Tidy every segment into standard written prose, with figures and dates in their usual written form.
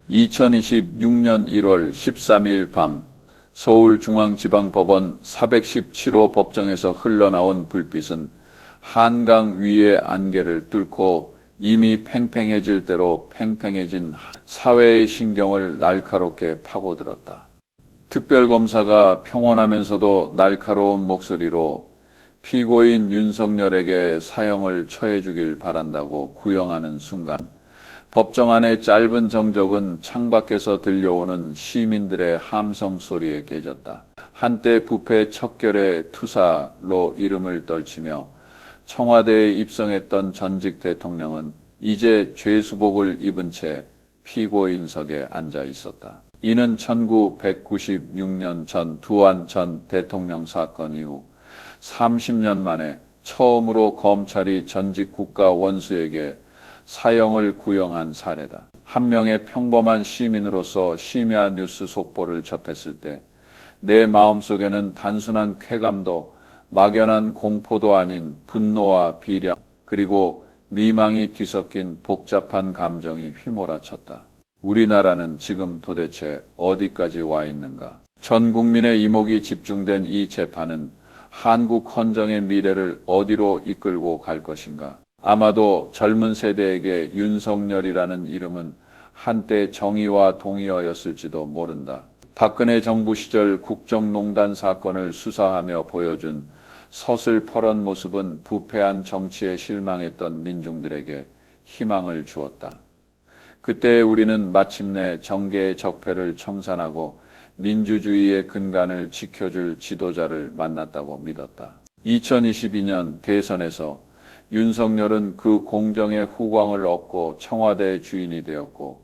2026년 1월 13일 밤 서울중앙지방법원 417호 법정에서 흘러나온 불빛은 한강 위의 안개를 뚫고 이미 팽팽해질 대로 팽팽해진 사회의 신경을 날카롭게 파고들었다. 특별검사가 평온하면서도 날카로운 목소리로 피고인 윤석열에게 사형을 처해주길 바란다고 구형하는 순간 법정 안의 짧은 정적은 창밖에서 들려오는 시민들의 함성 소리에 깨졌다. 한때 부패 척결의 투사로 이름을 떨치며 청와대에 입성했던 전직 대통령은 이제 죄수복을 입은 채 피고인석에 앉아 있었다. 이는 1996년 전 두안 전 대통령 사건 이후 30년 만에 처음으로 검찰이 전직 국가 원수에게 사형을 구형한 사례다. 한 명의 평범한 시민으로서 심야 뉴스 속보를 접했을 때 내 마음속에는 단순한 쾌감도 막연한 공포도 아닌 분노와 비량 그리고 미망이 뒤섞인 복잡한 감정이 휘몰아쳤다. 우리나라는 지금 도대체 어디까지 와 있는가? 전 국민의 이목이 집중된 이 재판은 한국 헌정의 미래를 어디로 이끌고 갈 것인가? 아마도 젊은 세대에게 윤석열이라는 이름은 한때 정의와 동의어였을지도 모른다. 박근혜 정부 시절 국정농단 사건을 수사하며 보여준 서슬퍼런 모습은 부패한 정치에 실망했던 민중들에게 희망을 주었다. 그때 우리는 마침내 정계의 적폐를 청산하고 민주주의의 근간을 지켜줄 지도자를 만났다고 믿었다. 2022년 대선에서 윤석열은 그 공정의 후광을 얻고 청와대 주인이 되었고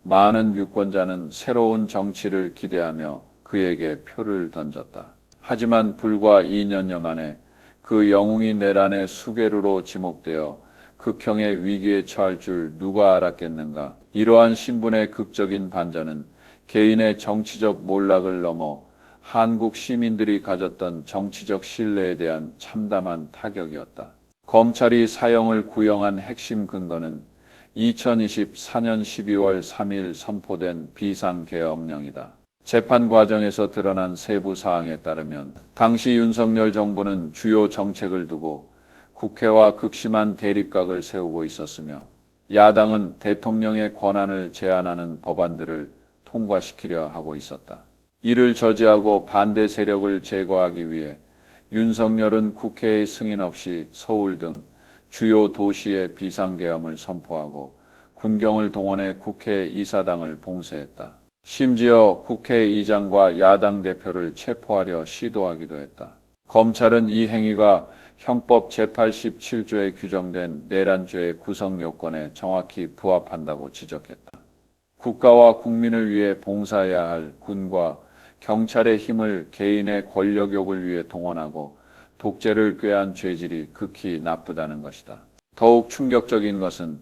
많은 유권자는 새로운 정치를 기대하며 그에게 표를 던졌다. 하지만 불과 2년여 만에 그 영웅이 내란의 수괴루로 지목되어 극형의 위기에 처할 줄 누가 알았겠는가. 이러한 신분의 극적인 반전은 개인의 정치적 몰락을 넘어 한국 시민들이 가졌던 정치적 신뢰에 대한 참담한 타격이었다. 검찰이 사형을 구형한 핵심 근거는 2024년 12월 3일 선포된 비상계엄령이다. 재판 과정에서 드러난 세부 사항에 따르면 당시 윤석열 정부는 주요 정책을 두고 국회와 극심한 대립각을 세우고 있었으며 야당은 대통령의 권한을 제한하는 법안들을 통과시키려 하고 있었다. 이를 저지하고 반대 세력을 제거하기 위해 윤석열은 국회의 승인 없이 서울 등 주요 도시의 비상계엄을 선포하고 군경을 동원해 국회 이사당을 봉쇄했다. 심지어 국회의장과 야당 대표를 체포하려 시도하기도 했다. 검찰은 이 행위가 형법 제87조에 규정된 내란죄의 구성 요건에 정확히 부합한다고 지적했다. 국가와 국민을 위해 봉사해야 할 군과 경찰의 힘을 개인의 권력욕을 위해 동원하고 독재를 꾀한 죄질이 극히 나쁘다는 것이다. 더욱 충격적인 것은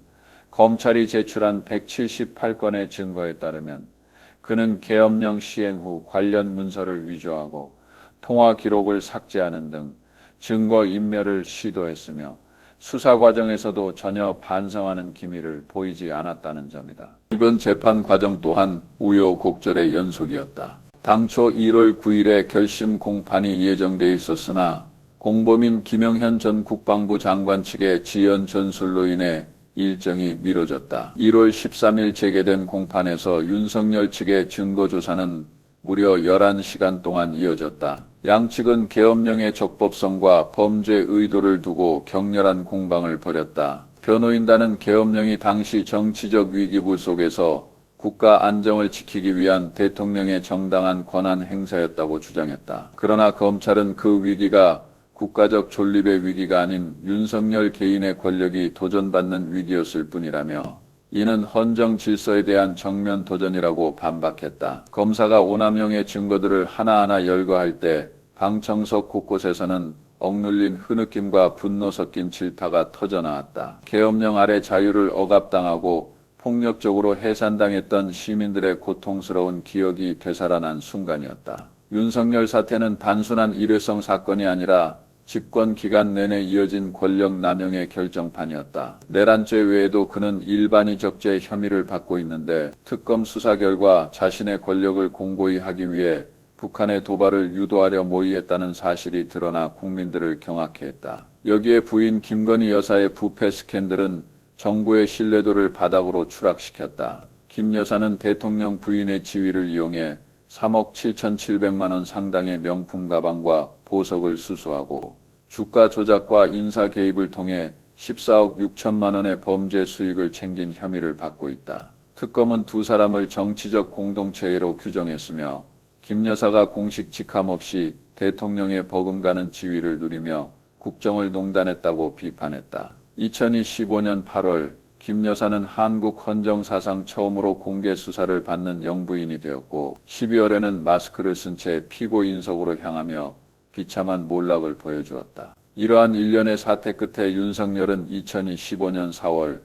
검찰이 제출한 178건의 증거에 따르면 그는 계엄령 시행 후 관련 문서를 위조하고 통화 기록을 삭제하는 등 증거 인멸을 시도했으며 수사 과정에서도 전혀 반성하는 기미를 보이지 않았다는 점이다. 이번 재판 과정 또한 우여곡절의 연속이었다. 당초 1월 9일에 결심 공판이 예정돼 있었으나 공범인 김영현 전 국방부 장관 측의 지연 전술로 인해 일정이 미뤄졌다. 1월 13일 재개된 공판에서 윤석열 측의 증거조사는 무려 11시간 동안 이어졌다. 양측은 계엄령의 적법성과 범죄 의도를 두고 격렬한 공방을 벌였다. 변호인단은 계엄령이 당시 정치적 위기부 속에서 국가 안정을 지키기 위한 대통령의 정당한 권한 행사였다고 주장했다. 그러나 검찰은 그 위기가 국가적 존립의 위기가 아닌 윤석열 개인의 권력이 도전받는 위기였을 뿐이라며 이는 헌정 질서에 대한 정면 도전이라고 반박했다. 검사가 오남용의 증거들을 하나하나 열거할 때 방청석 곳곳에서는 억눌린 흐느낌과 분노 섞인 질타가 터져나왔다. 계엄령 아래 자유를 억압당하고 폭력적으로 해산당했던 시민들의 고통스러운 기억이 되살아난 순간이었다. 윤석열 사태는 단순한 일회성 사건이 아니라 집권 기간 내내 이어진 권력 남용의 결정판이었다. 내란죄 외에도 그는 일반이 적재 혐의를 받고 있는데 특검 수사 결과 자신의 권력을 공고히 하기 위해 북한의 도발을 유도하려 모의했다는 사실이 드러나 국민들을 경악해 했다. 여기에 부인 김건희 여사의 부패 스캔들은 정부의 신뢰도를 바닥으로 추락시켰다. 김 여사는 대통령 부인의 지위를 이용해 3억 7,700만 원 상당의 명품 가방과 보석을 수수하고 주가 조작과 인사 개입을 통해 14억 6천만 원의 범죄 수익을 챙긴 혐의를 받고 있다. 특검은 두 사람을 정치적 공동체로 규정했으며 김 여사가 공식 직함 없이 대통령의 버금가는 지위를 누리며 국정을 농단했다고 비판했다. 2015년 8월 김 여사는 한국 헌정 사상 처음으로 공개 수사를 받는 영부인이 되었고 12월에는 마스크를 쓴 채 피고인석으로 향하며 비참한 몰락을 보여주었다. 이러한 일련의 사태 끝에 윤석열은 2015년 4월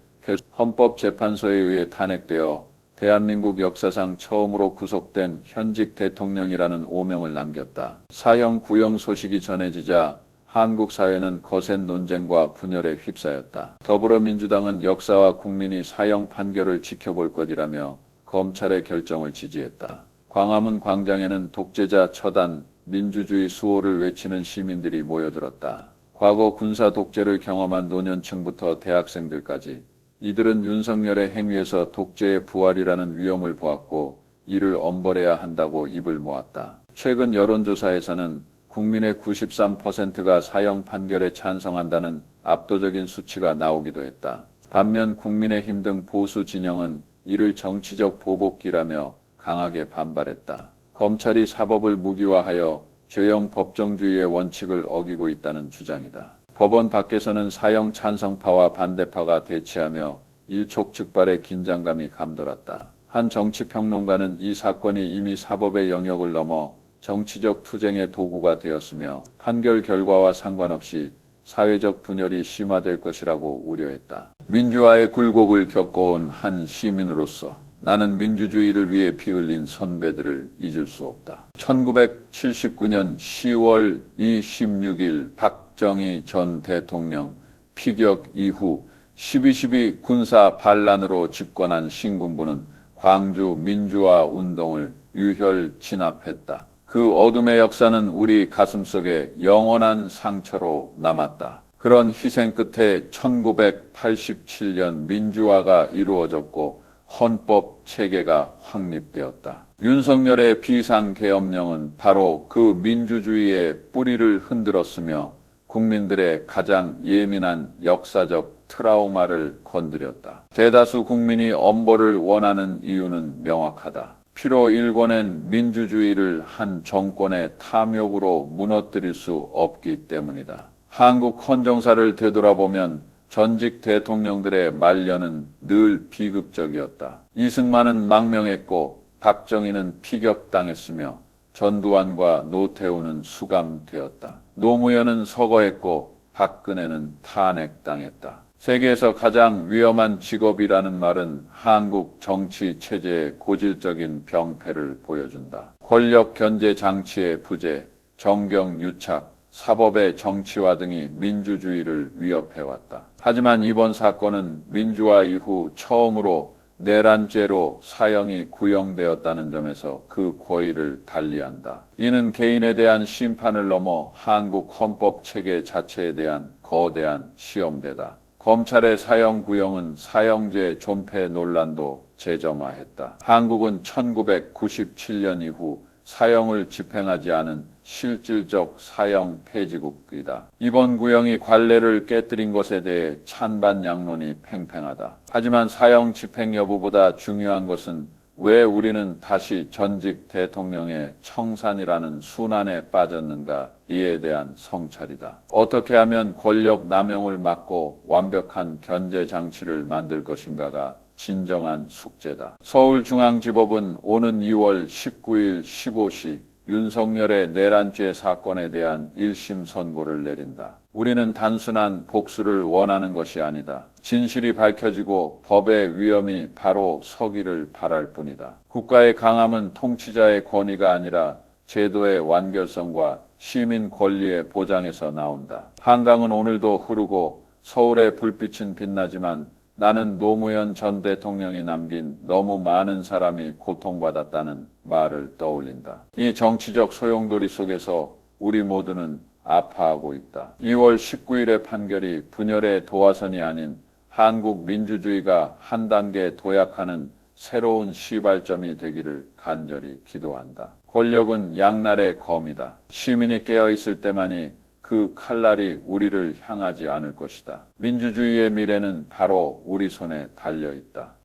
헌법재판소에 의해 탄핵되어 대한민국 역사상 처음으로 구속된 현직 대통령이라는 오명을 남겼다. 사형 구형 소식이 전해지자 한국 사회는 거센 논쟁과 분열에 휩싸였다. 더불어민주당은 역사와 국민이 사형 판결을 지켜볼 것이라며 검찰의 결정을 지지했다. 광화문 광장에는 독재자 처단, 민주주의 수호를 외치는 시민들이 모여들었다. 과거 군사 독재를 경험한 노년층부터 대학생들까지 이들은 윤석열의 행위에서 독재의 부활이라는 위험을 보았고 이를 엄벌해야 한다고 입을 모았다. 최근 여론조사에서는 국민의 93%가 사형 판결에 찬성한다는 압도적인 수치가 나오기도 했다. 반면 국민의힘 등 보수 진영은 이를 정치적 보복기라며 강하게 반발했다. 검찰이 사법을 무기화하여 죄형 법정주의의 원칙을 어기고 있다는 주장이다. 법원 밖에서는 사형 찬성파와 반대파가 대치하며 일촉즉발의 긴장감이 감돌았다. 한 정치평론가는 이 사건이 이미 사법의 영역을 넘어 정치적 투쟁의 도구가 되었으며 판결 결과와 상관없이 사회적 분열이 심화될 것이라고 우려했다. 민주화의 굴곡을 겪어온 한 시민으로서 나는 민주주의를 위해 피 흘린 선배들을 잊을 수 없다. 1979년 10월 26일 박정희 전 대통령 피격 이후 12.12 군사 반란으로 집권한 신군부는 광주 민주화 운동을 유혈 진압했다. 그 어둠의 역사는 우리 가슴속에 영원한 상처로 남았다. 그런 희생 끝에 1987년 민주화가 이루어졌고 헌법 체계가 확립되었다. 윤석열의 비상계엄령은 바로 그 민주주의의 뿌리를 흔들었으며 국민들의 가장 예민한 역사적 트라우마를 건드렸다. 대다수 국민이 엄벌을 원하는 이유는 명확하다. 피로 일궈낸 민주주의를 한 정권의 탐욕으로 무너뜨릴 수 없기 때문이다. 한국 헌정사를 되돌아보면 전직 대통령들의 말년은 늘 비극적이었다. 이승만은 망명했고 박정희는 피격당했으며 전두환과 노태우는 수감되었다. 노무현은 서거했고 박근혜는 탄핵당했다. 세계에서 가장 위험한 직업이라는 말은 한국 정치 체제의 고질적인 병폐를 보여준다. 권력 견제 장치의 부재, 정경 유착, 사법의 정치화 등이 민주주의를 위협해왔다. 하지만 이번 사건은 민주화 이후 처음으로 내란죄로 사형이 구형되었다는 점에서 그 고의를 달리한다. 이는 개인에 대한 심판을 넘어 한국 헌법 체계 자체에 대한 거대한 시험대다. 검찰의 사형 구형은 사형제 존폐 논란도 재점화했다. 한국은 1997년 이후 사형을 집행하지 않은 실질적 사형 폐지국이다. 이번 구형이 관례를 깨뜨린 것에 대해 찬반 양론이 팽팽하다. 하지만 사형 집행 여부보다 중요한 것은 왜 우리는 다시 전직 대통령의 청산이라는 순환에 빠졌는가 이에 대한 성찰이다. 어떻게 하면 권력 남용을 막고 완벽한 견제 장치를 만들 것인가가 진정한 숙제다. 서울중앙지법은 오는 2월 19일 15시 윤석열의 내란죄 사건에 대한 1심 선고를 내린다. 우리는 단순한 복수를 원하는 것이 아니다. 진실이 밝혀지고 법의 위엄이 바로 서기를 바랄 뿐이다. 국가의 강함은 통치자의 권위가 아니라 제도의 완결성과 시민 권리의 보장에서 나온다. 한강은 오늘도 흐르고 서울의 불빛은 빛나지만 나는 노무현 전 대통령이 남긴 너무 많은 사람이 고통받았다는 말을 떠올린다. 이 정치적 소용돌이 속에서 우리 모두는 아파하고 있다. 2월 19일의 판결이 분열의 도화선이 아닌 한국 민주주의가 한 단계 도약하는 새로운 시발점이 되기를 간절히 기도한다. 권력은 양날의 검이다. 시민이 깨어있을 때만이 그 칼날이 우리를 향하지 않을 것이다. 민주주의의 미래는 바로 우리 손에 달려 있다.